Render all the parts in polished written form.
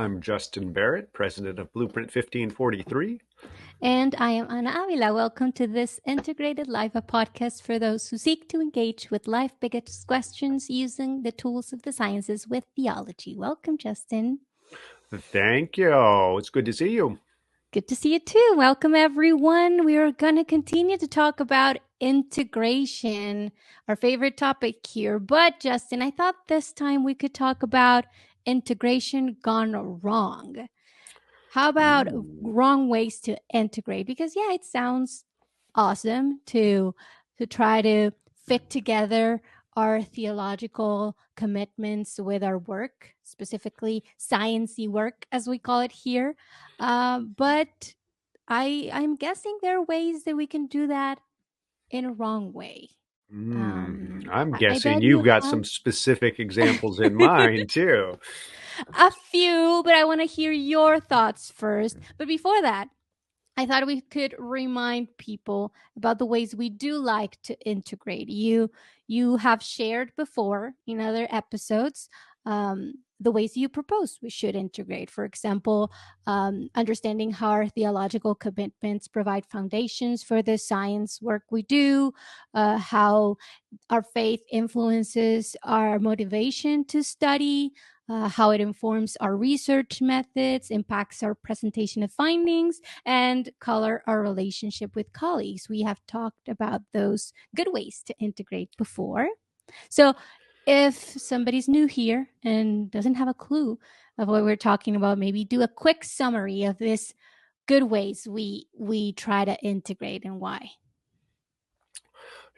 I'm Justin Barrett, president of Blueprint 1543. And I am Ana Avila. Welcome to this Integrated Life, a podcast for those who seek to engage with life biggest questions using the tools of the sciences with theology. Welcome, Justin. Thank you. It's good to see you. Good to see you too. Welcome, everyone. We are going to continue to talk about integration, our favorite topic here. But, Justin, I thought this time we could talk about integration gone wrong. How about wrong ways to integrate? Because it sounds awesome to try to fit together our theological commitments with our work, specifically sciencey work, as we call it here. But I'm guessing there are ways that we can do that in a wrong way. I'm I guessing bet you've you got have some specific examples in mind, too. a few, but I want to hear your thoughts first. But before that, I thought we could remind people about the ways we do like to integrate. You have shared before in other episodes the ways you propose we should integrate. For example, understanding how our theological commitments provide foundations for the science work we do, how our faith influences our motivation to study, how it informs our research methods, impacts our presentation of findings, and color our relationship with colleagues. We have talked about those good ways to integrate before. So if somebody's new here and doesn't have a clue of what we're talking about, maybe do a quick summary of these good ways we try to integrate and why.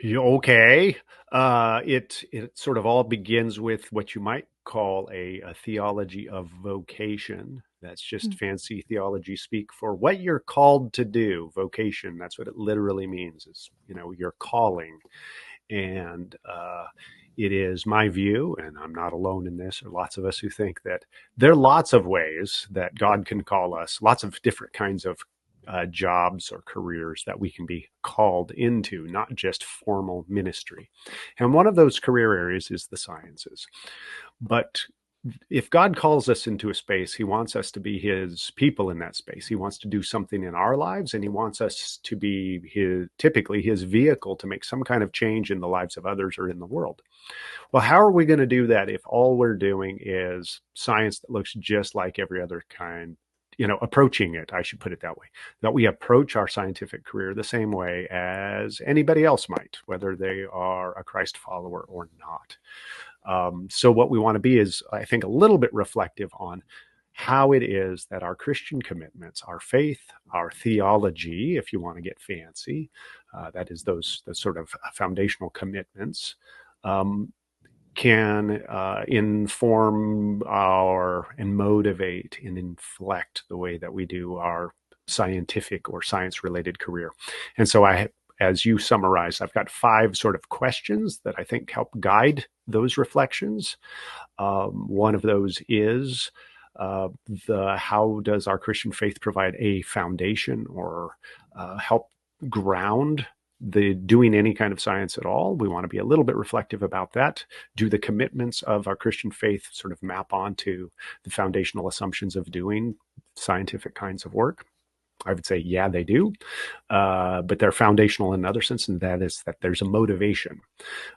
Okay. It sort of all begins with what you might call a theology of vocation. That's just fancy theology speak for what you're called to do. Vocation, that's what it literally means, is, your calling. And it is my view, and I'm not alone in this, there are lots of us who think that there are lots of ways that God can call us, lots of different kinds of jobs or careers that we can be called into, not just formal ministry. And one of those career areas is the sciences. But if God calls us into a space, he wants us to be his people in that space. He wants to do something in our lives, and he wants us to be typically his vehicle to make some kind of change in the lives of others or in the world. Well, how are we going to do that if all we're doing is science that looks just like every other kind? Approaching it, I should put it that way, that we approach our scientific career the same way as anybody else might, whether they are a Christ follower or not. So what we want to be is, I think, a little bit reflective on how it is that our Christian commitments, our faith, our theology, if you want to get fancy, that is those sort of foundational commitments, can inform and motivate and inflect the way that we do our scientific or science-related career. And so as you summarize, I've got 5 sort of questions that I think help guide those reflections. One of those is how does our Christian faith provide a foundation or help ground the doing any kind of science at all? We want to be a little bit reflective about that. Do the commitments of our Christian faith sort of map onto the foundational assumptions of doing scientific kinds of work? I would say, yeah, they do. But they're foundational in another sense, and that is that there's a motivation.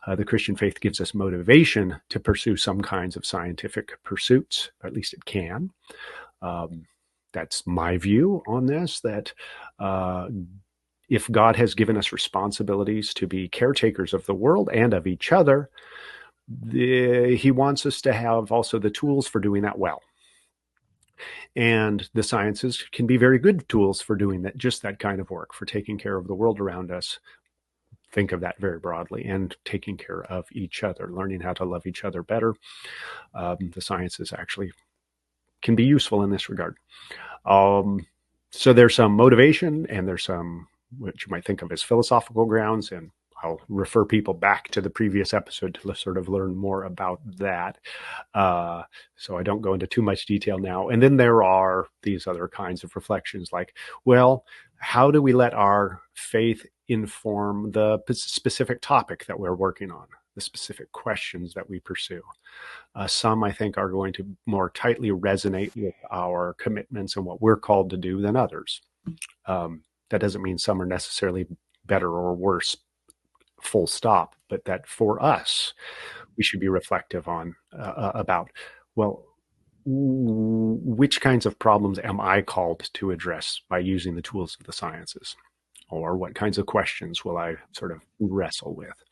The Christian faith gives us motivation to pursue some kinds of scientific pursuits, or at least it can. That's my view on this, that if God has given us responsibilities to be caretakers of the world and of each other, he wants us to have also the tools for doing that well. And the sciences can be very good tools for doing that, just that kind of work, for taking care of the world around us. Think of that very broadly, and taking care of each other, learning how to love each other better. The sciences actually can be useful in this regard. So there's some motivation, and there's some what you might think of as philosophical grounds, and I'll refer people back to the previous episode to sort of learn more about that. So I don't go into too much detail now. And then there are these other kinds of reflections like, well, how do we let our faith inform the specific topic that we're working on? the specific questions that we pursue. Some, I think, are going to more tightly resonate with our commitments and what we're called to do than others. That doesn't mean some are necessarily better or worse, full stop, but that for us, we should be reflective on about, well, which kinds of problems am I called to address by using the tools of the sciences? Or what kinds of questions will I sort of wrestle with?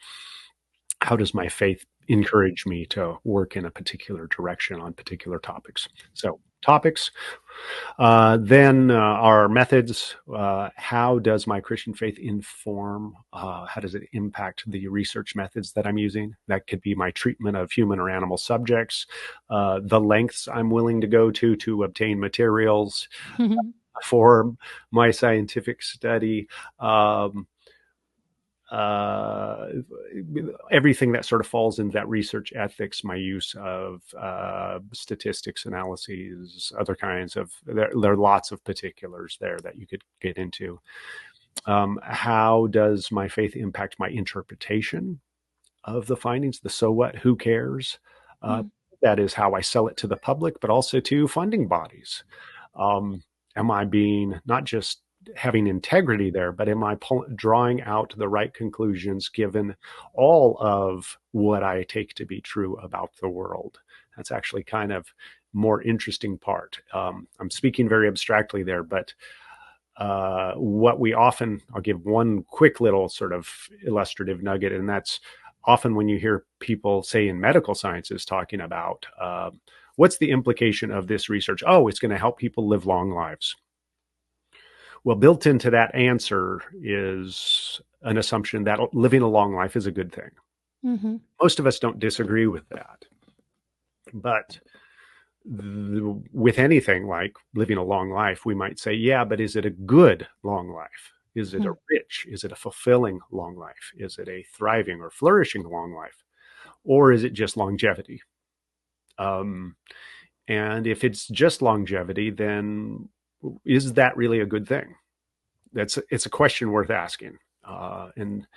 How does my faith encourage me to work in a particular direction on particular topics? So topics, then our methods. How does my Christian faith inform? How does it impact the research methods that I'm using? That could be my treatment of human or animal subjects, the lengths I'm willing to go to obtain materials for my scientific study. Everything that sort of falls into that research ethics, my use of statistics, analyses, other kinds of, there are lots of particulars there that you could get into. How does my faith impact my interpretation of the findings? The so what, who cares? That is how I sell it to the public, but also to funding bodies. Am I being not just having integrity there, but am I drawing out the right conclusions given all of what I take to be true about the world? That's actually kind of more interesting part. I'm speaking very abstractly there, but what we often, I'll give one quick little sort of illustrative nugget, and that's often when you hear people say in medical sciences talking about what's the implication of this research? Oh, it's going to help people live long lives. Well, built into that answer is an assumption that living a long life is a good thing. Mm-hmm. Most of us don't disagree with that. But with anything like living a long life, we might say, yeah, but is it a good long life? Is it a rich? Is it a fulfilling long life? Is it a thriving or flourishing long life? Or is it just longevity? And if it's just longevity, then is that really a good thing? It's a question worth asking. And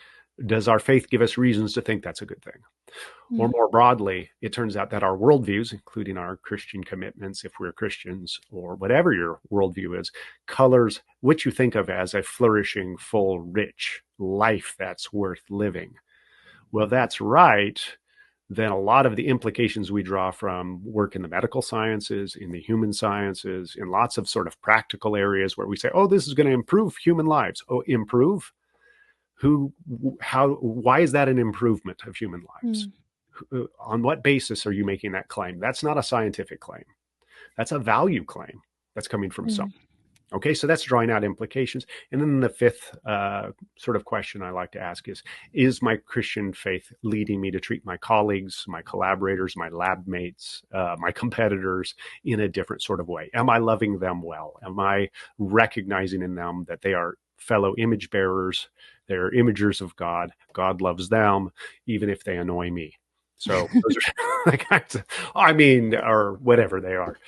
does our faith give us reasons to think that's a good thing? Or more broadly, it turns out that our worldviews, including our Christian commitments, if we're Christians, or whatever your worldview is, colors what you think of as a flourishing, full, rich life that's worth living. Well, that's right. Then a lot of the implications we draw from work in the medical sciences, in the human sciences, in lots of sort of practical areas where we say, oh, this is going to improve human lives. Oh, improve? Why is that an improvement of human lives? On what basis are you making that claim? That's not a scientific claim. That's a value claim that's coming from someone. Okay, so that's drawing out implications. And then the fifth sort of question I like to ask is my Christian faith leading me to treat my colleagues, my collaborators, my lab mates, my competitors in a different sort of way? Am I loving them well? Am I recognizing in them that they are fellow image bearers? They're imagers of God. God loves them, even if they annoy me. So those are the kinds of, or whatever they are.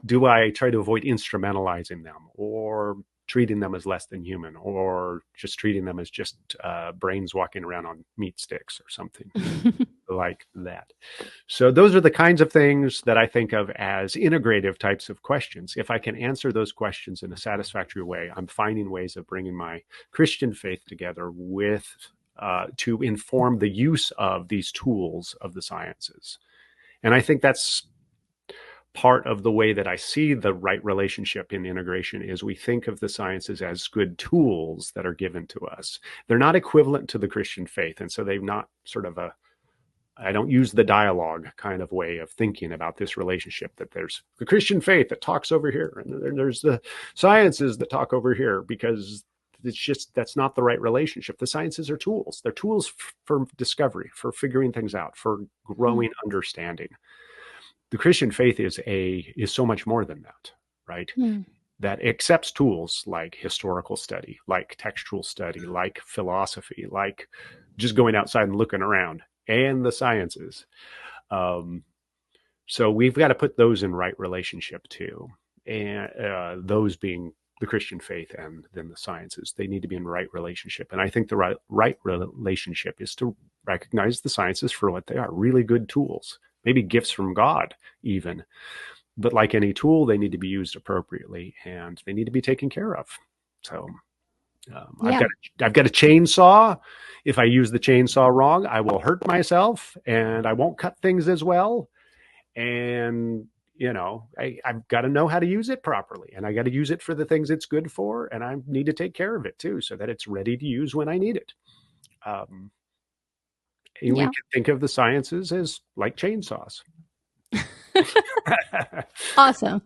Do I try to avoid instrumentalizing them or treating them as less than human, or just treating them as just brains walking around on meat sticks or something like that? So those are the kinds of things that I think of as integrative types of questions. If I can answer those questions in a satisfactory way, I'm finding ways of bringing my Christian faith together with to inform the use of these tools of the sciences. And I think that's part of the way that I see the right relationship in integration is we think of the sciences as good tools that are given to us. They're not equivalent to the Christian faith. And so they've not sort of I don't use the dialogue kind of way of thinking about this relationship, that there's the Christian faith that talks over here and there's the sciences that talk over here, because it's just, that's not the right relationship. The sciences are tools. They're tools for discovery, for figuring things out, for growing understanding. The Christian faith is so much more than that, right? That accepts tools like historical study, like textual study, like philosophy, like just going outside and looking around, and the sciences. So we've got to put those in right relationship too. And those being the Christian faith and then the sciences, they need to be in right relationship. And I think the right relationship is to recognize the sciences for what they are, really good tools, maybe gifts from God even. But like any tool, they need to be used appropriately and they need to be taken care of. So I've Yeah. got a chainsaw. If I use the chainsaw wrong, I will hurt myself and I won't cut things as well. And I've got to know how to use it properly, and I got to use it for the things it's good for, and I need to take care of it too, so that it's ready to use when I need it. Um, and we Yeah. can think of the sciences as like chainsaws. Awesome.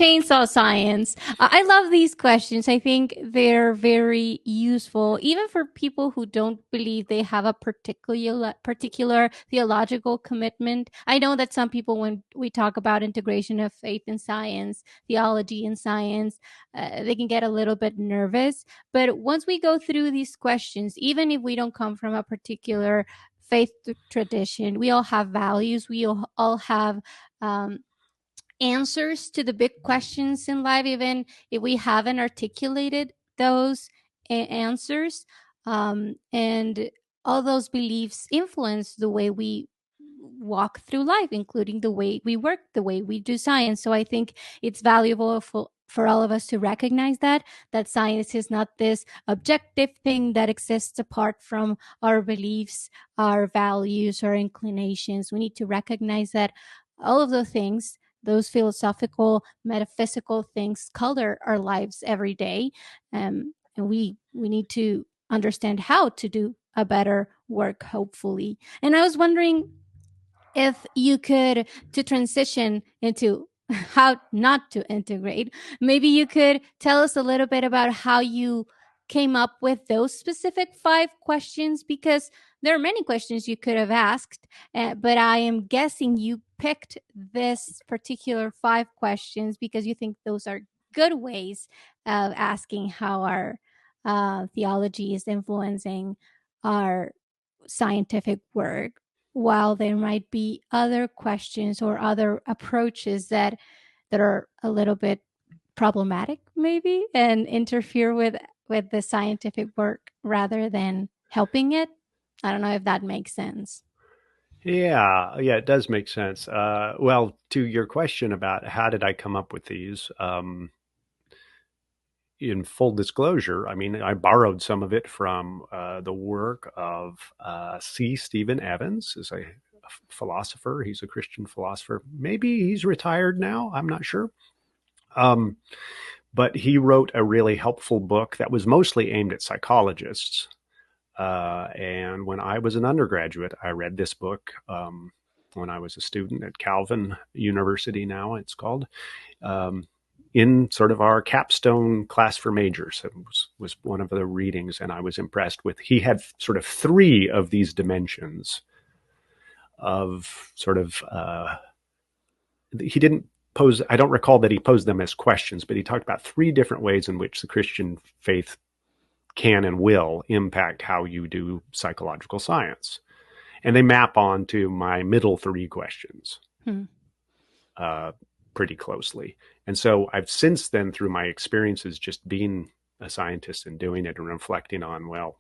Chainsaw science. I love these questions. I think they're very useful, even for people who don't believe they have a particular theological commitment. I know that some people, when we talk about integration of faith and science, theology and science, they can get a little bit nervous. But once we go through these questions, even if we don't come from a particular faith tradition, we all have values. We all have um, answers to the big questions in life, even if we haven't articulated those answers. And all those beliefs influence the way we walk through life, including the way we work, the way we do science. So I think it's valuable for all of us to recognize that science is not this objective thing that exists apart from our beliefs, our values, our inclinations. We need to recognize that all of those things, those philosophical, metaphysical things, color our lives every day. And we need to understand how to do a better work, hopefully. And I was wondering if you could, to transition into how not to integrate, maybe you could tell us a little bit about how you came up with those specific 5 questions, because there are many questions you could have asked, but I am guessing you picked this particular 5 questions because you think those are good ways of asking how our theology is influencing our scientific work, while there might be other questions or other approaches that are a little bit problematic maybe and interfere with the scientific work rather than helping it. I don't know if that makes sense. Yeah, it does make sense. Well, to your question about how did I come up with these, in full disclosure, I mean, I borrowed some of it from the work of C. Stephen Evans, is a philosopher. He's a Christian philosopher. Maybe he's retired now. I'm not sure. Um, but he wrote a really helpful book that was mostly aimed at psychologists. And when I was an undergraduate, I read this book. When I was a student at Calvin University, now it's called, in sort of our capstone class for majors. It was one of the readings, and I was impressed with. He had sort of 3 of these dimensions of sort of. He didn't pose. I don't recall that he posed them as questions, but he talked about 3 different ways in which the Christian faith can and will impact how you do psychological science. And they map on to my middle 3 questions pretty closely. And so I've since then, through my experiences just being a scientist and doing it and reflecting on, well,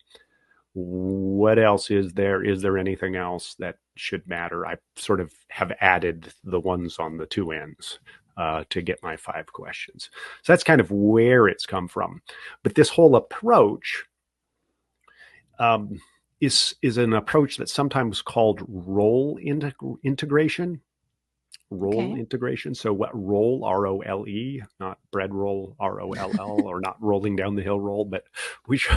what else is there? Is there anything else that should matter? I sort of have added the ones on the 2 ends to get my 5 questions. So that's kind of where it's come from. But this whole approach is an approach that's sometimes called role integration. Role integration. So what role, ROLE, not bread roll, ROLL, or not rolling down the hill roll, but which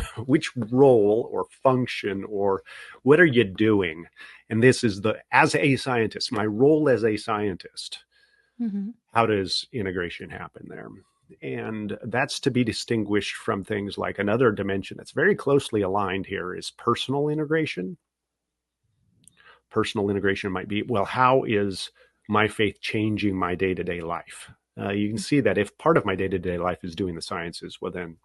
role or function or what are you doing? And this is as a scientist, my role as a scientist. Mm-hmm. How does integration happen there? And that's to be distinguished from things like another dimension that's very closely aligned here is personal integration. Personal integration might be, well, how is my faith changing my day-to-day life? You can see that if part of my day-to-day life is doing the sciences, well, then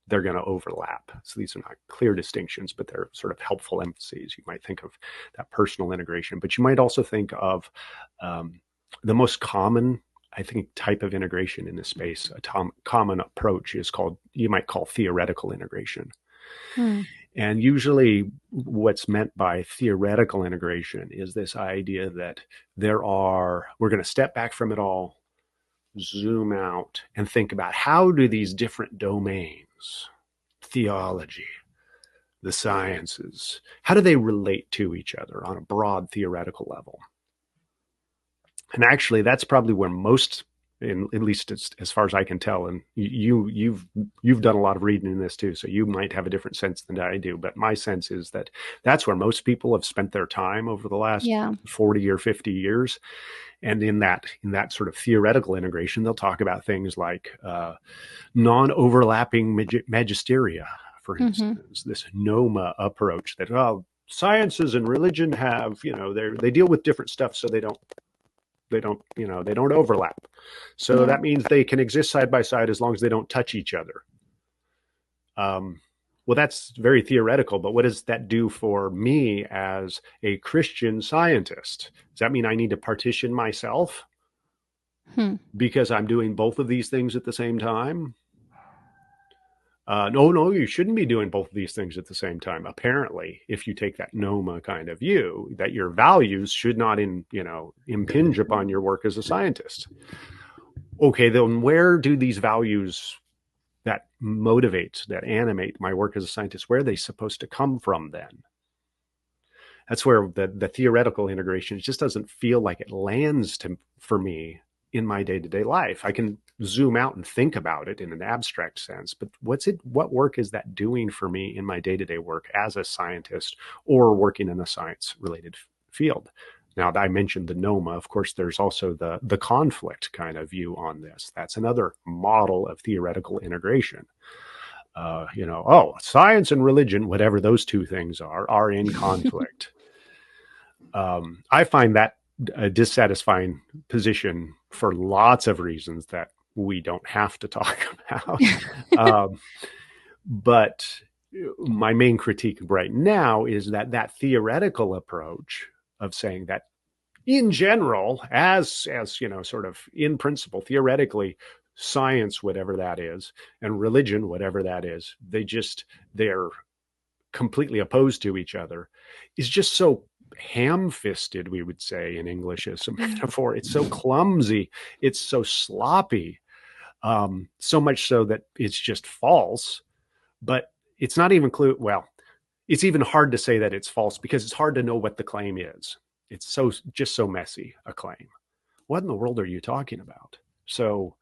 they're going to overlap. So these are not clear distinctions, but they're sort of helpful emphases. You might think of that personal integration, but you might also think of the most common, I think, type of integration in this space. A common approach is called, you might call theoretical integration. And usually what's meant by theoretical integration is this idea that we're going to step back from it all, zoom out, and think about how do these different domains, theology, the sciences, how do they relate to each other on a broad theoretical level? And actually, that's probably where most, at least as far as I can tell, and you've done a lot of reading in this too, so you might have a different sense than I do. But my sense is that that's where most people have spent their time over the last 40 or 50 years. And in that sort of theoretical integration, they'll talk about things like non-overlapping magisteria, for instance, this NOMA approach that sciences and religion have, they deal with different stuff, so they don't overlap. So that means they can exist side by side as long as they don't touch each other. Well, that's very theoretical, but what does that do for me as a Christian scientist? Does that mean I need to partition myself because I'm doing both of these things at the same time? No, you shouldn't be doing both of these things at the same time. Apparently, if you take that NOMA kind of view, that your values should not impinge upon your work as a scientist. Okay, then where do these values that motivate, that animate my work as a scientist, where are they supposed to come from then? That's where the theoretical integration just doesn't feel like it lands for me in my day-to-day life. I can zoom out and think about it in an abstract sense, but what work is that doing for me in my day-to-day work as a scientist or working in a science-related field? Now, I mentioned the NOMA. Of course, there's also the conflict kind of view on this. That's another model of theoretical integration. Science and religion, whatever those two things are in conflict. I find that a dissatisfying position for lots of reasons that we don't have to talk about. But my main critique right now is that theoretical approach of saying that in general, as sort of in principle, theoretically, science, whatever that is, and religion, whatever that is, they're completely opposed to each other, is just so ham-fisted, we would say in English as a metaphor. It's so clumsy. It's so sloppy. So much so that it's just false. But it's not even it's even hard to say that it's false because it's hard to know what the claim is. It's just so messy, a claim. What in the world are you talking about? So,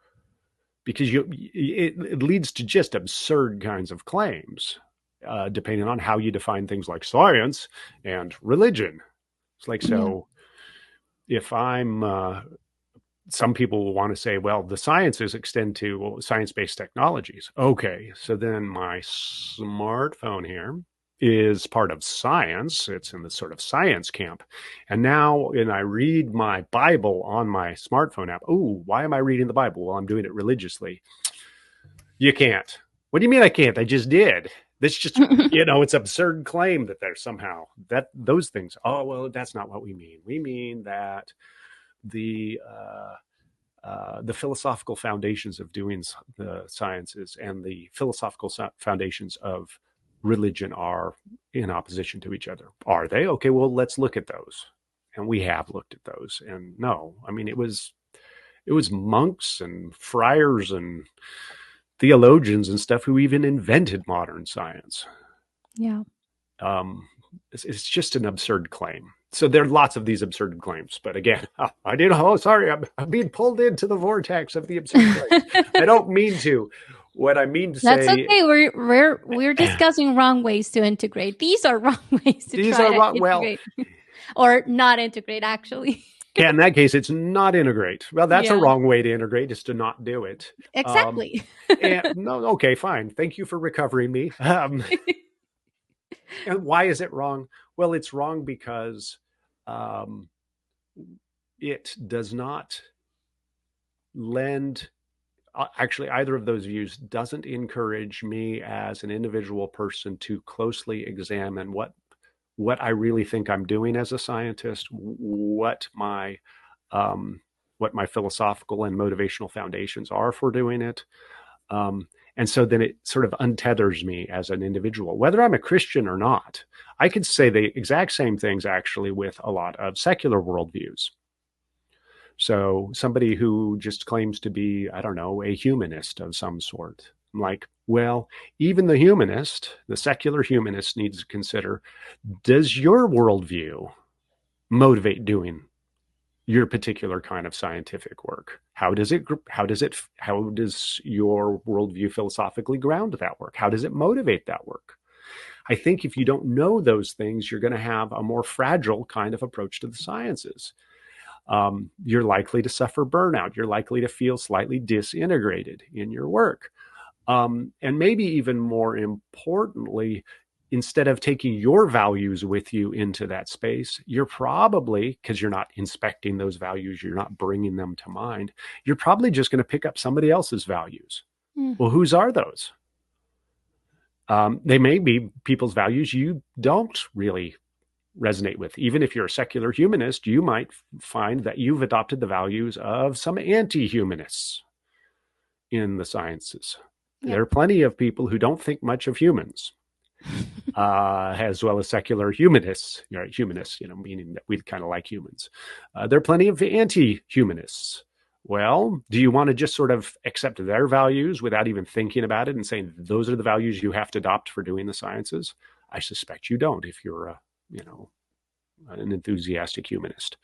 because it leads to just absurd kinds of claims, depending on how you define things like science and religion. It's like, so if some people will want to say, well, the sciences extend to science-based technologies. Okay, so then my smartphone here is part of science. It's in the sort of science camp. And now when I read my Bible on my smartphone app, why am I reading the Bible? Well, I'm doing it religiously. You can't. What do you mean I can't? I just did. That's just, it's absurd claim that there's somehow those things. Oh, well, that's not what we mean. We mean that the philosophical foundations of doing the sciences and the philosophical foundations of religion are in opposition to each other. Are they? Okay, well, let's look at those. And we have looked at those. And no, I mean, it was monks and friars and theologians and stuff who even invented modern science. Yeah. It's just an absurd claim. So there are lots of these absurd claims. But again, I'm being pulled into the vortex of the absurd claims. I don't mean to. What I mean to say, that's okay. We're discussing wrong ways to integrate. These are wrong ways to integrate, or not integrate. Actually, yeah. In that case, it's not integrate. Well, that's a wrong way to integrate, is to not do it. Exactly. Okay, fine. Thank you for recovering me. And why is it wrong? Well, it's wrong because it does not lend. Actually, either of those views doesn't encourage me as an individual person to closely examine what I really think I'm doing as a scientist, what my philosophical and motivational foundations are for doing it. And so then it sort of untethers me as an individual, whether I'm a Christian or not. I could say the exact same things actually with a lot of secular worldviews. So somebody who just claims to be, I don't know, a humanist of some sort. I'm like, well, even the humanist, the secular humanist needs to consider, does your worldview motivate doing your particular kind of scientific work? How does your worldview philosophically ground that work? How does it motivate that work? I think if you don't know those things, you're going to have a more fragile kind of approach to the sciences. You're likely to suffer burnout. You're likely to feel slightly disintegrated in your work. And maybe even more importantly, instead of taking your values with you into that space, you're probably, because you're not inspecting those values, you're not bringing them to mind, you're probably just going to pick up somebody else's values. Mm. Well, whose are those? They may be people's values you don't really resonate with. Even if you're a secular humanist, you might find that you've adopted the values of some anti-humanists in the sciences. Yep. There are plenty of people who don't think much of humans, as well as secular humanists, humanists, meaning that we kind of like humans. There are plenty of anti-humanists. Well, do you want to just sort of accept their values without even thinking about it and saying those are the values you have to adopt for doing the sciences? I suspect you don't if you're an enthusiastic humanist.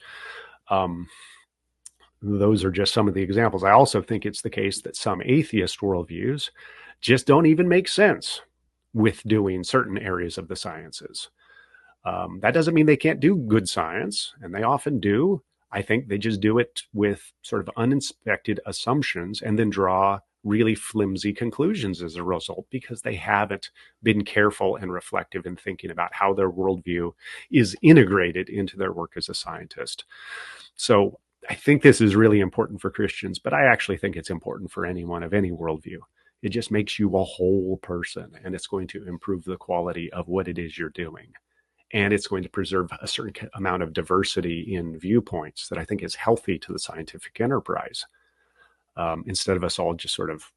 Those are just some of the examples. I also think it's the case that some atheist worldviews just don't even make sense with doing certain areas of the sciences. That doesn't mean they can't do good science, and they often do. I think they just do it with sort of uninspected assumptions and then draw really flimsy conclusions as a result because they haven't been careful and reflective in thinking about how their worldview is integrated into their work as a scientist. So I think this is really important for Christians, but I actually think it's important for anyone of any worldview. It just makes you a whole person, and it's going to improve the quality of what it is you're doing. And it's going to preserve a certain amount of diversity in viewpoints that I think is healthy to the scientific enterprise. Instead of us all just sort of,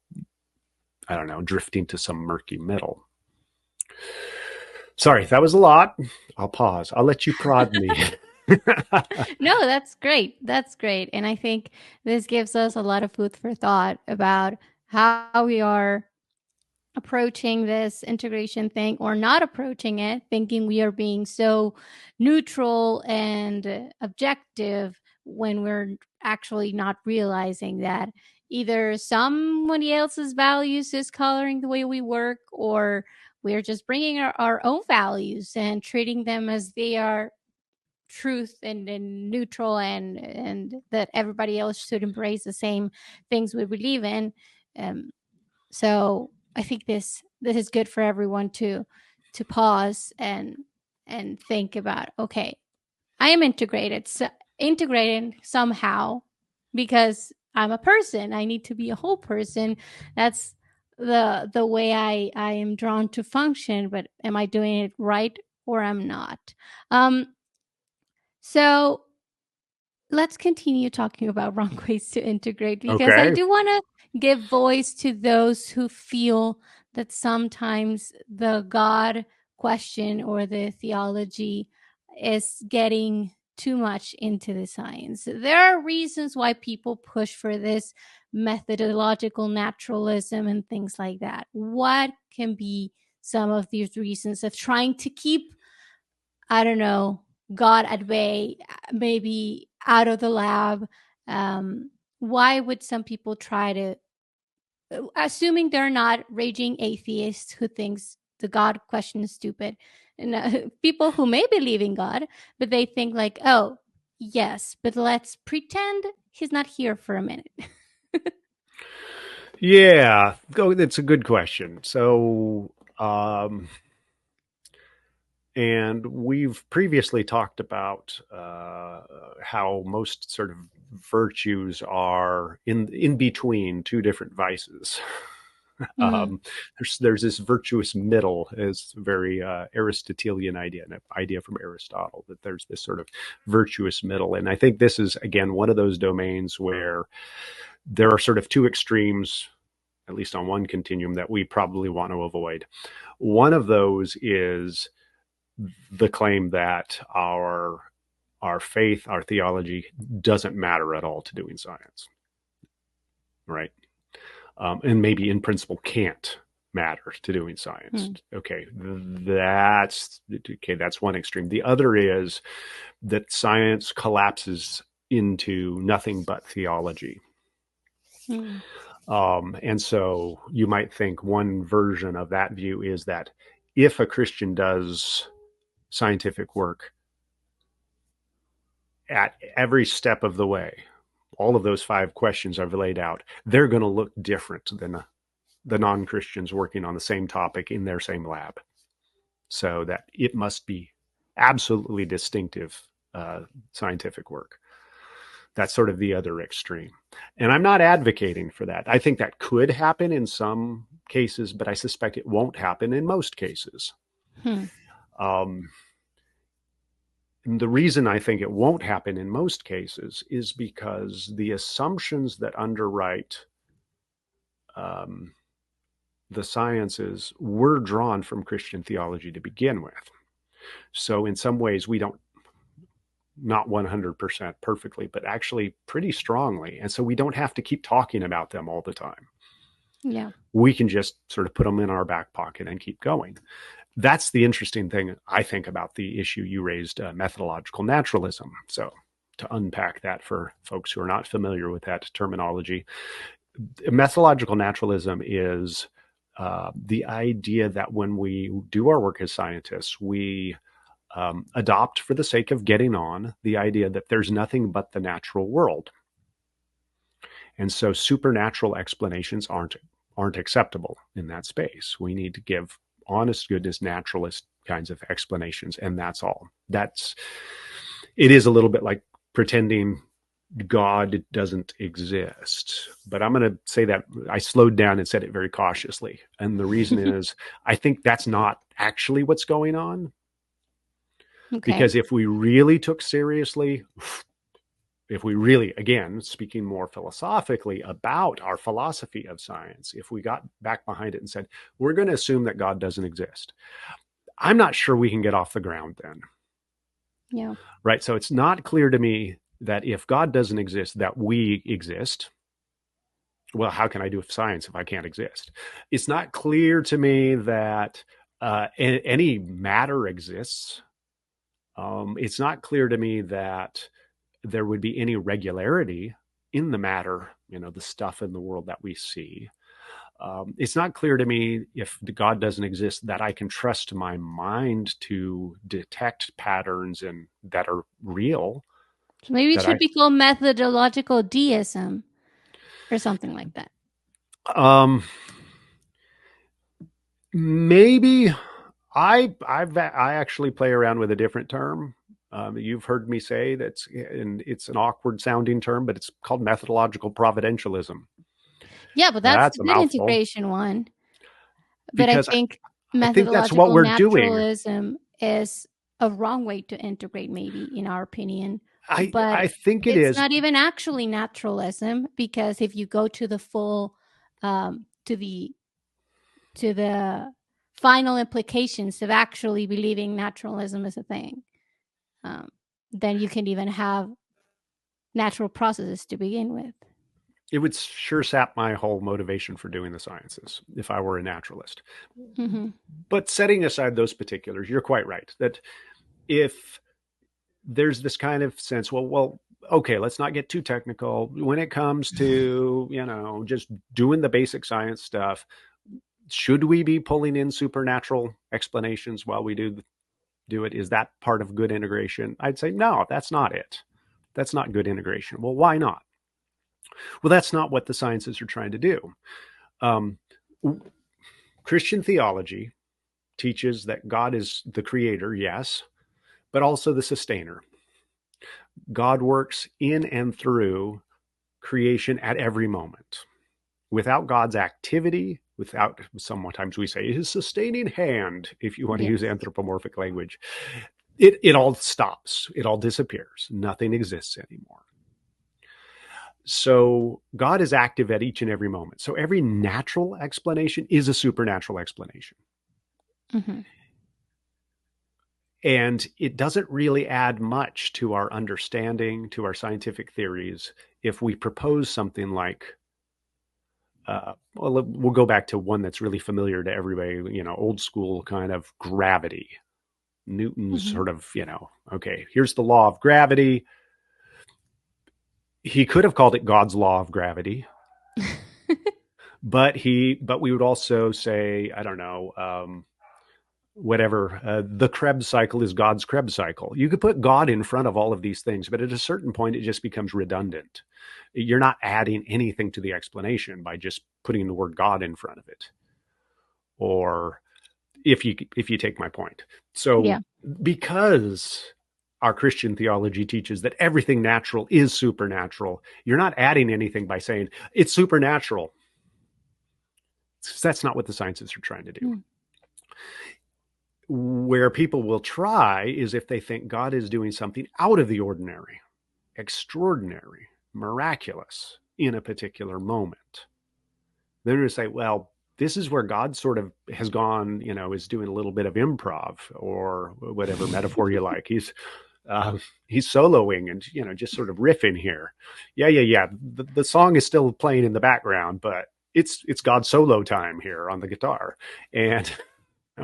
I don't know, drifting to some murky middle. Sorry, that was a lot. I'll pause. I'll let you prod me. No, that's great. That's great. And I think this gives us a lot of food for thought about how we are approaching this integration thing or not approaching it, thinking we are being so neutral and objective when we're actually not realizing that either somebody else's values is coloring the way we work, or we're just bringing our own values and treating them as they are truth and neutral, and that everybody else should embrace the same things we believe in. So I think this is good for everyone to pause and think about, okay, I am integrated somehow because I'm a person. I need to be a whole person. That's the way I am drawn to function, but am I doing it right or I'm not? So let's continue talking about wrong ways to integrate, because I Okay. do want to give voice to those who feel that sometimes the God question or the theology is getting too much into the science. There are reasons why people push for this methodological naturalism and things like that. What can be some of these reasons of trying to keep, I don't know, God at bay, maybe out of the lab? Why would some people try to, assuming they're not raging atheists who thinks the God question is stupid, and people who may believe in God, but they think like, oh, yes, but let's pretend he's not here for a minute. Yeah, that's a good question. So, and we've previously talked about how most sort of virtues are in between two different vices. Mm. There's this virtuous middle, is a very Aristotelian idea, an idea from Aristotle, that there's this sort of virtuous middle. And I think this is, again, one of those domains where there are sort of two extremes at least on one continuum, that we probably want to avoid. One of those is the claim that our faith, our theology doesn't matter at all to doing science, right? And maybe in principle can't matter to doing science. Okay, that's one extreme. The other is that science collapses into nothing but theology. And so you might think one version of that view is that if a Christian does scientific work at every step of the way, all of those 5 questions I've laid out, they're going to look different than the non-Christians working on the same topic in their same lab. So that it must be absolutely distinctive scientific work. That's sort of the other extreme. And I'm not advocating for that. I think that could happen in some cases, but I suspect it won't happen in most cases. And the reason I think it won't happen in most cases is because the assumptions that underwrite the sciences were drawn from Christian theology to begin with. So in some ways, we don't, not 100% perfectly, but actually pretty strongly. And so we don't have to keep talking about them all the time. Yeah. We can just sort of put them in our back pocket and keep going. That's the interesting thing, I think, about the issue you raised, methodological naturalism. So to unpack that for folks who are not familiar with that terminology, methodological naturalism is the idea that when we do our work as scientists, we adopt, for the sake of getting on, the idea that there's nothing but the natural world. And so supernatural explanations aren't acceptable in that space. We need to give honest goodness naturalist kinds of explanations, and that's all. It is a little bit like pretending God doesn't exist. But I'm going to say that I slowed down and said it very cautiously. And the reason is I think that's not actually what's going on. Okay. Because if we really took seriously, if we really, again, speaking more philosophically about our philosophy of science, if we got back behind it and said, we're going to assume that God doesn't exist, I'm not sure we can get off the ground then. Yeah. Right. So it's not clear to me that if God doesn't exist, that we exist. Well, how can I do science if I can't exist? It's not clear to me that any matter exists. It's not clear to me that there would be any regularity in the matter, the stuff in the world that we see. It's not clear to me, if God doesn't exist, that I can trust my mind to detect patterns that are real. So maybe it should be called methodological deism or something like that. Maybe. I actually play around with a different term. You've heard me say it's an awkward sounding term, but it's called methodological providentialism. Yeah, but that's a good integration one. But because I think methodological that's what we're naturalism is a wrong way to integrate, maybe, in our opinion. I think it's not even actually naturalism, because if you go to the full to the final implications of actually believing naturalism is a thing, then you can even have natural processes to begin with. It would sure sap my whole motivation for doing the sciences if I were a naturalist. Mm-hmm. But setting aside those particulars, you're quite right that if there's this kind of sense, well, okay, let's not get too technical when it comes to, just doing the basic science stuff. Should we be pulling in supernatural explanations while we do it? Is that part of good integration? I'd say, no, that's not it. That's not good integration. Well, why not? Well, that's not what the sciences are trying to do. Christian theology teaches that God is the creator, yes, but also the sustainer. God works in and through creation at every moment. Without God's activity, without, sometimes we say, his sustaining hand, if you want to use anthropomorphic language, it all stops. It all disappears. Nothing exists anymore. So God is active at each and every moment. So every natural explanation is a supernatural explanation. Mm-hmm. And it doesn't really add much to our understanding, to our scientific theories, if we propose something like, well, we'll go back to one that's really familiar to everybody, old school kind of gravity. Newton's Mm-hmm. sort of, okay, here's the law of gravity. He could have called it God's law of gravity, but we would also say, I don't know, whatever, the Krebs cycle is God's Krebs cycle. You could put God in front of all of these things, but at a certain point, it just becomes redundant. You're not adding anything to the explanation by just putting the word God in front of it. Or if you take my point. Yeah. So because our Christian theology teaches that everything natural is supernatural, you're not adding anything by saying it's supernatural. That's not what the sciences are trying to do. Mm. Where people will try is if they think God is doing something out of the ordinary, extraordinary, miraculous in a particular moment. They're going to say, well, this is where God sort of has gone, is doing a little bit of improv or whatever metaphor you like. He's soloing and, just sort of riffing here. Yeah. The song is still playing in the background, but it's God's solo time here on the guitar. And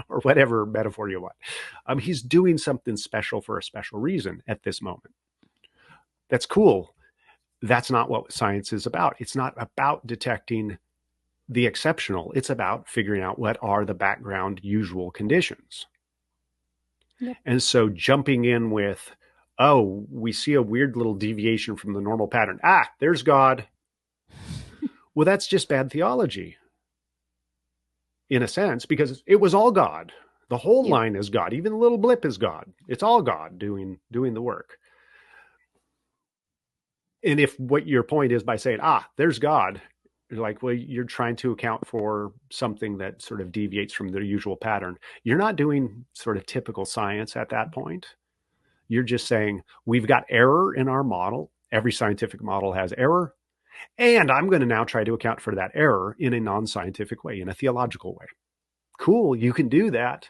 or whatever metaphor you want. He's doing something special for a special reason at this moment. That's cool. That's not what science is about. It's not about detecting the exceptional. It's about figuring out what are the background usual conditions. Yep. And so jumping in with, oh, we see a weird little deviation from the normal pattern. There's God. Well, that's just bad theology in a sense, because it was all God. The whole Yep. line is God. Even the little blip is God. It's all God doing the work. And if what your point is by saying, there's God, you're like, well, you're trying to account for something that sort of deviates from the usual pattern. You're not doing sort of typical science at that point. You're just saying, we've got error in our model. Every scientific model has error. And I'm going to now try to account for that error in a non-scientific way, in a theological way. Cool, you can do that.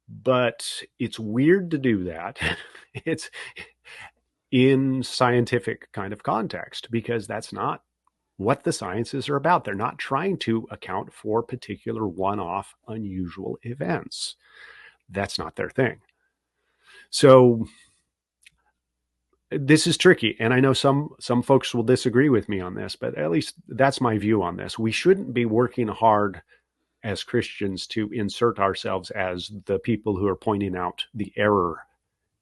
But it's weird to do that. It's in scientific kind of context, because that's not what the sciences are about. They're not trying to account for particular one-off unusual events. That's not their thing. So this is tricky, and I know some folks will disagree with me on this, but at least that's my view on this. We shouldn't be working hard as Christians to insert ourselves as the people who are pointing out the error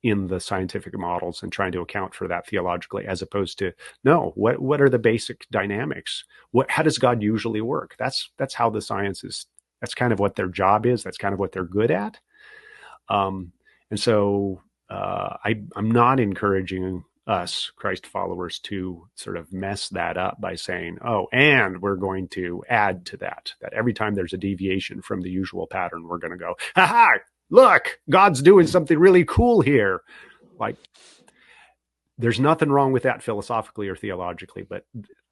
in the scientific models and trying to account for that theologically, as opposed to, no, what are the basic dynamics? How does God usually work? That's how the sciences, that's kind of what their job is. That's kind of what they're good at. And so I'm not encouraging us Christ followers to sort of mess that up by saying, oh, and we're going to add to that every time there's a deviation from the usual pattern, we're going to go, ha, look, God's doing something really cool here. Like, there's nothing wrong with that philosophically or theologically, but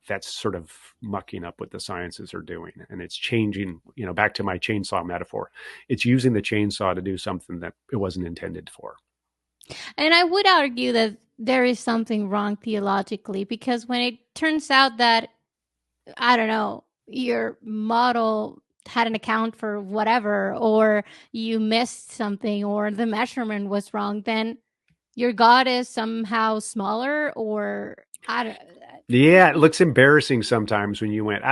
that's sort of mucking up what the sciences are doing. And it's changing, back to my chainsaw metaphor. It's using the chainsaw to do something that it wasn't intended for. And I would argue that there is something wrong theologically, because when it turns out that, I don't know, your model had an account for whatever, or you missed something, or the measurement was wrong, then your God is somehow smaller, or I don't. Yeah, it looks embarrassing sometimes when you went,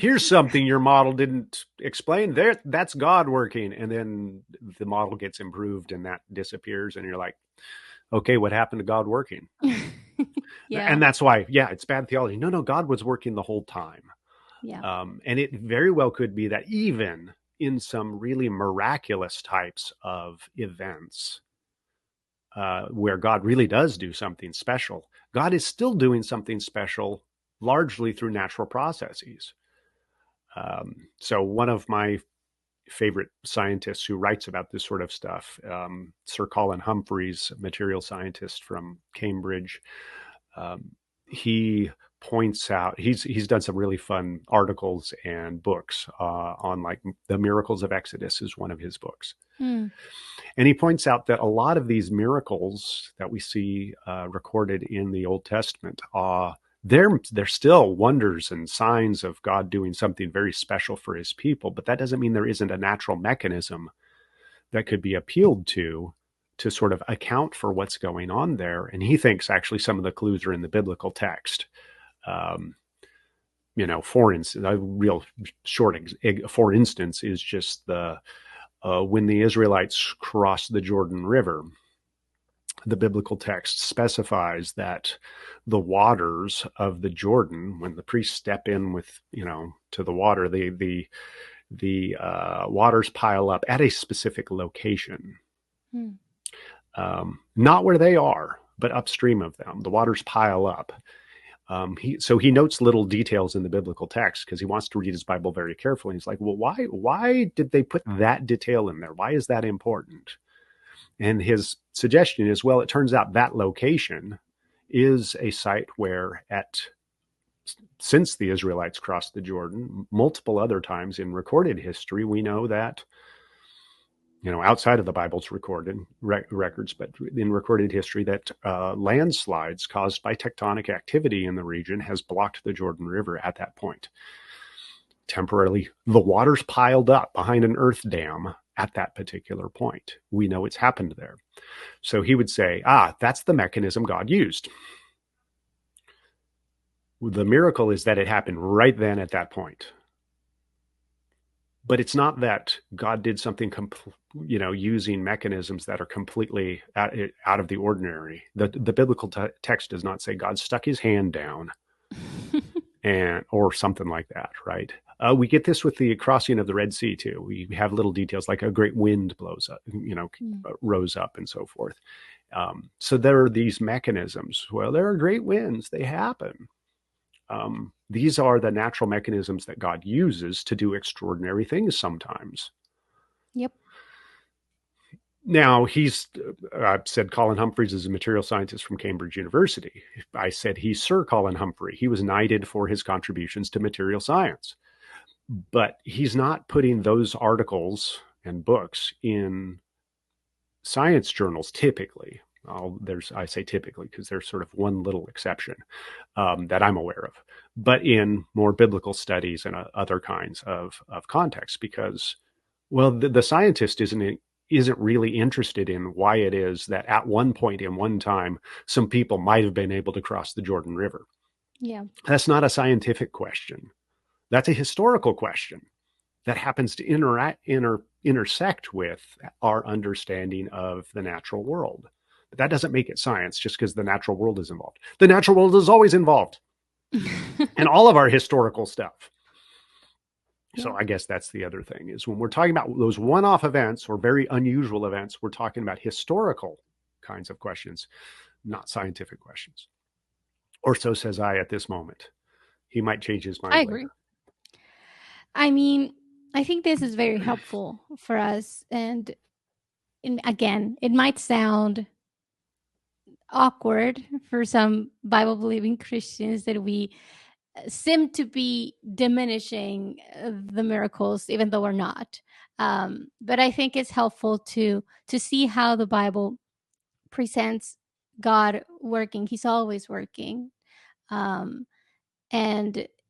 here's something your model didn't explain. That's God working. And then the model gets improved and that disappears. And you're like, okay, what happened to God working? Yeah. And that's why, it's bad theology. No, God was working the whole time. Yeah. And it very well could be that even in some really miraculous types of events, where God really does do something special, God is still doing something special largely through natural processes. So one of my favorite scientists who writes about this sort of stuff, Sir Colin Humphreys, material scientist from Cambridge, he points out he's done some really fun articles and books on like the miracles of Exodus is one of his books. Mm. And he points out that a lot of these miracles that we see recorded in the Old Testament they're still wonders and signs of God doing something very special for his people, but that doesn't mean there isn't a natural mechanism that could be appealed to sort of account for what's going on there. And he thinks actually some of the clues are in the biblical text. Um, for instance, a real short for instance is just the when the Israelites crossed the Jordan River, the biblical text specifies that the waters of the Jordan, when the priests step in with, to the water, the waters pile up at a specific location, Mm. not where they are, but upstream of them. The waters pile up. He notes little details in the biblical text because he wants to read his Bible very carefully. He's like, well, why did they put that detail in there? Why is that important? And his suggestion is, well, it turns out that location is a site where since the Israelites crossed the Jordan, multiple other times in recorded history, we know that, outside of the Bible's recorded records, but in recorded history, that landslides caused by tectonic activity in the region has blocked the Jordan River at that point. Temporarily, the waters piled up behind an earth dam at that particular point. We know it's happened there. So he would say, that's the mechanism God used. The miracle is that it happened right then at that point. But it's not that God did something, using mechanisms that are completely out of the ordinary. The biblical text does not say God stuck his hand down or something like that, right? We get this with the crossing of the Red Sea too. We have little details like a great wind blows up, rose up and so forth. So there are these mechanisms. Well, there are great winds. They happen. These are the natural mechanisms that God uses to do extraordinary things sometimes. Yep. Now, I've said Colin Humphreys is a material scientist from Cambridge University. I said he's Sir Colin Humphrey. He was knighted for his contributions to material science. But he's not putting those articles and books in science journals typically. I say typically because there's sort of one little exception that I'm aware of, but in more biblical studies and other kinds of contexts, because, well, the scientist isn't really interested in why it is that at one point in one time some people might have been able to cross the Jordan River. Yeah. That's not a scientific question. That's a historical question that happens to intersect with our understanding of the natural world. But that doesn't make it science just because the natural world is involved. The natural world is always involved in all of our historical stuff. Yeah. So I guess that's the other thing is when we're talking about those one-off events or very unusual events, we're talking about historical kinds of questions, not scientific questions. Or so says I at this moment. He might change his mind. I agree. Later. I mean, I think this is very helpful for us. And again, it might sound awkward for some Bible believing Christians that we seem to be diminishing the miracles, even though we're not. But I think it's helpful to see how the Bible presents God working. He's always working. And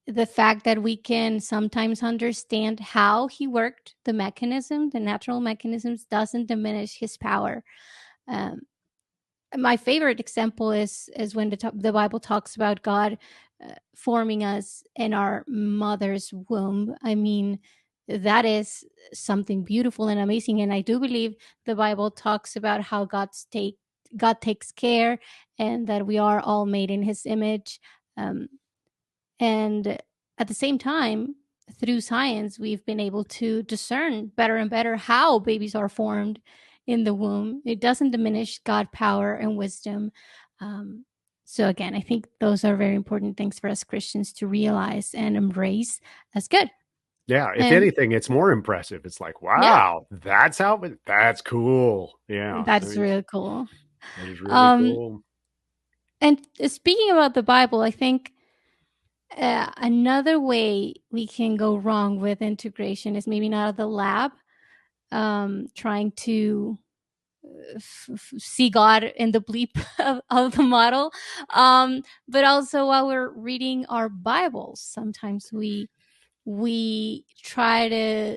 the fact that we can sometimes understand how he worked, the natural mechanisms, doesn't diminish his power. My favorite example is when the Bible talks about God forming us in our mother's womb. I mean, that is something beautiful and amazing. And I do believe the Bible talks about how God takes care and that we are all made in his image. And at the same time, through science, we've been able to discern better and better how babies are formed in the womb. It doesn't diminish God's power and wisdom. So again, I think those are very important things for us Christians to realize and embrace as good. Yeah, if anything, it's more impressive. It's like, wow, yeah. That's cool. Yeah. That's really cool. That is really cool. And speaking about the Bible, I think another way we can go wrong with integration is maybe not at the lab, trying to see God in the bleep of the model, but also while we're reading our Bibles. Sometimes we try to,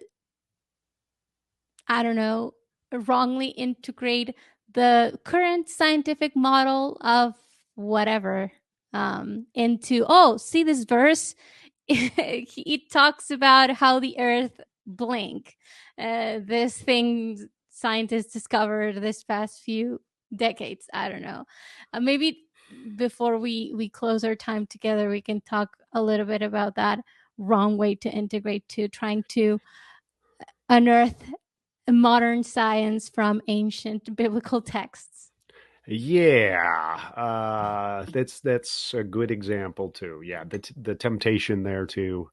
I don't know, wrongly integrate the current scientific model of whatever into, oh, see this verse? It talks about how the earth blink. This thing scientists discovered this past few decades. I don't know. Maybe before we close our time together, we can talk a little bit about that wrong way to integrate, to trying to unearth modern science from ancient biblical texts. Yeah, that's a good example too. Yeah, the temptation there to,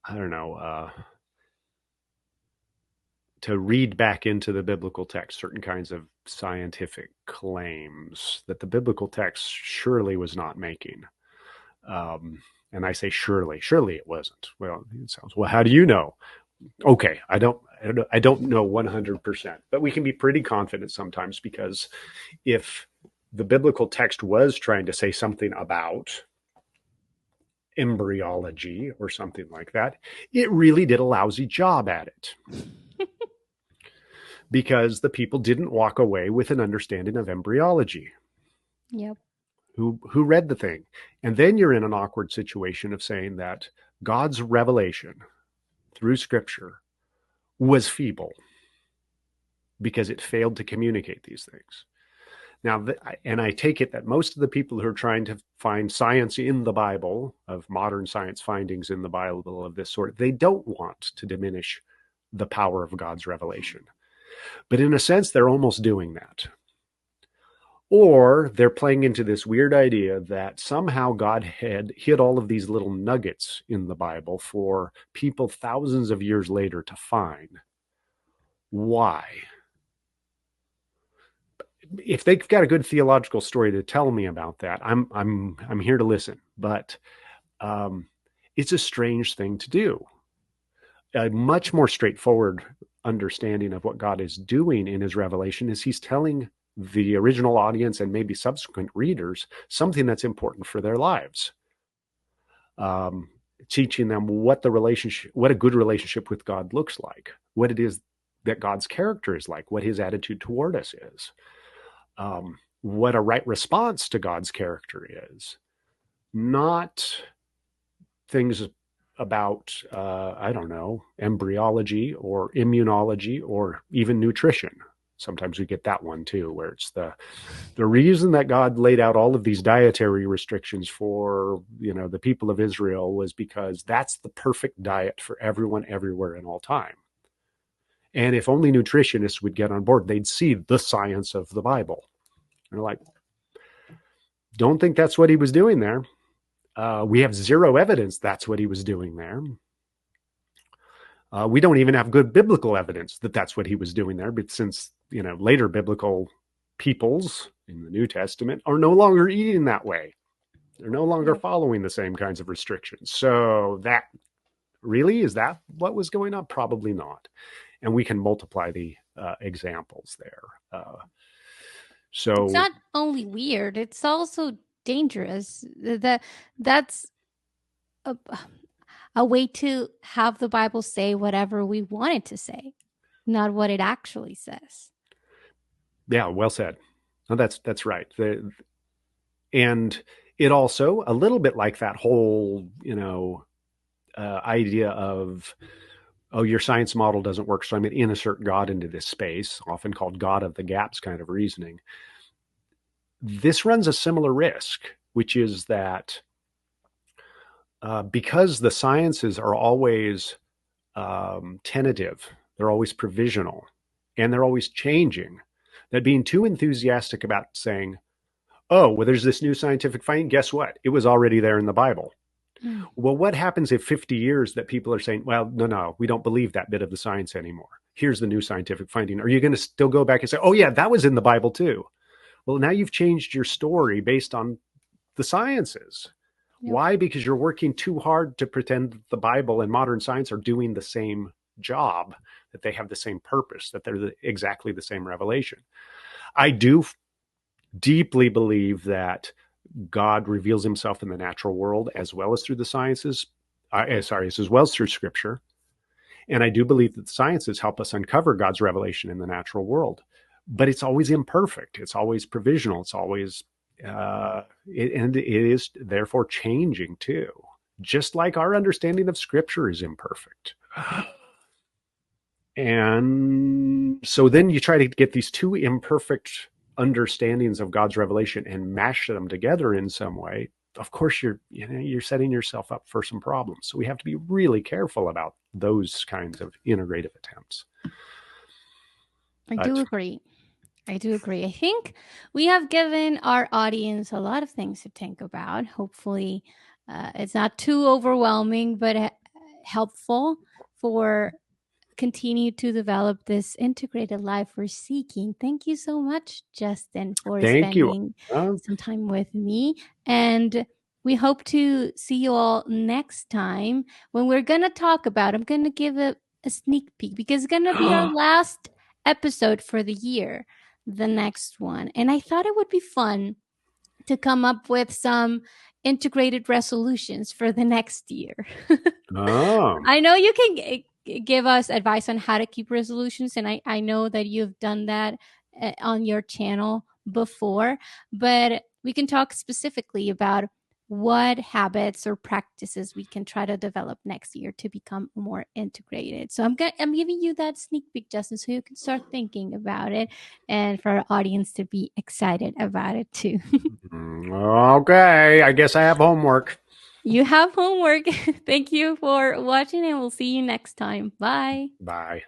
I don't know, to read back into the biblical text certain kinds of scientific claims that the biblical text surely was not making. And I say surely it wasn't. Well, it sounds, well, how do you know? Okay, I don't know 100%, but we can be pretty confident sometimes, because if the biblical text was trying to say something about embryology or something like that, it really did a lousy job at it. Because the people didn't walk away with an understanding of embryology. Yep. Who read the thing. And then you're in an awkward situation of saying that God's revelation through Scripture was feeble because it failed to communicate these things. Now, and I take it that most of the people who are trying to find science in the Bible, of modern science findings in the Bible of this sort, they don't want to diminish the power of God's revelation. But in a sense, they're almost doing that. Or they're playing into this weird idea that somehow God had hid all of these little nuggets in the Bible for people thousands of years later to find. Why? If they've got a good theological story to tell me about that, I'm here to listen. But it's a strange thing to do. A much more straightforward understanding of what God is doing in his revelation is he's telling the original audience and maybe subsequent readers something that's important for their lives. Teaching them what a good relationship with God looks like, what it is that God's character is like, what his attitude toward us is, what a right response to God's character is. Not things about, I don't know, embryology or immunology or even nutrition. Sometimes we get that one too, where it's the reason that God laid out all of these dietary restrictions for, the people of Israel was because that's the perfect diet for everyone, everywhere, and all time. And if only nutritionists would get on board, they'd see the science of the Bible. And they're like, don't think that's what he was doing there. We have zero evidence that's what he was doing there. We don't even have good biblical evidence that that's what he was doing there. But since, later biblical peoples in the New Testament are no longer eating that way, they're no longer following the same kinds of restrictions. So that really, is that what was going on? Probably not. And we can multiply the examples there. So it's not only weird, it's also dangerous. That's a way to have the Bible say whatever we want it to say, not what it actually says. Yeah, well said. No, that's right. And it also, a little bit like that whole, idea of, oh, your science model doesn't work, so I'm going to insert God into this space, often called God of the gaps kind of reasoning. This runs a similar risk, which is that because the sciences are always tentative, they're always provisional, and they're always changing, that being too enthusiastic about saying, oh, well, there's this new scientific finding, guess what? It was already there in the Bible. Well, what happens if 50 years that people are saying, well, no, we don't believe that bit of the science anymore. Here's the new scientific finding. Are you going to still go back and say, oh, yeah, that was in the Bible too? Well, now you've changed your story based on the sciences. Yep. Why? Because you're working too hard to pretend that the Bible and modern science are doing the same job, that they have the same purpose, that they're exactly the same revelation. I do deeply believe that God reveals himself in the natural world as well as through the sciences, as well as through scripture. And I do believe that the sciences help us uncover God's revelation in the natural world. But it's always imperfect. It's always provisional. It's always, and it is therefore changing too. Just like our understanding of scripture is imperfect. And so then you try to get these two imperfect understandings of God's revelation and mash them together in some way. Of course, you're setting yourself up for some problems. So we have to be really careful about those kinds of integrative attempts. I do But agree. I do agree. I think we have given our audience a lot of things to think about. Hopefully, it's not too overwhelming, but helpful for continue to develop this integrated life we're seeking. Thank you so much, Justin, for thank you. spending some time with me. And we hope to see you all next time when we're going to talk about, I'm going to give a sneak peek because it's going to be our last episode for the year, the next one. And I thought it would be fun to come up with some integrated resolutions for the next year. Oh. I know you can give us advice on how to keep resolutions, and I know that you've done that on your channel before, but we can talk specifically about what habits or practices we can try to develop next year to become more integrated. So I'm giving you that sneak peek, Justin, so you can start thinking about it and for our audience to be excited about it too. Okay, I guess I have homework. You have homework. Thank you for watching, and we'll see you next time. Bye. Bye.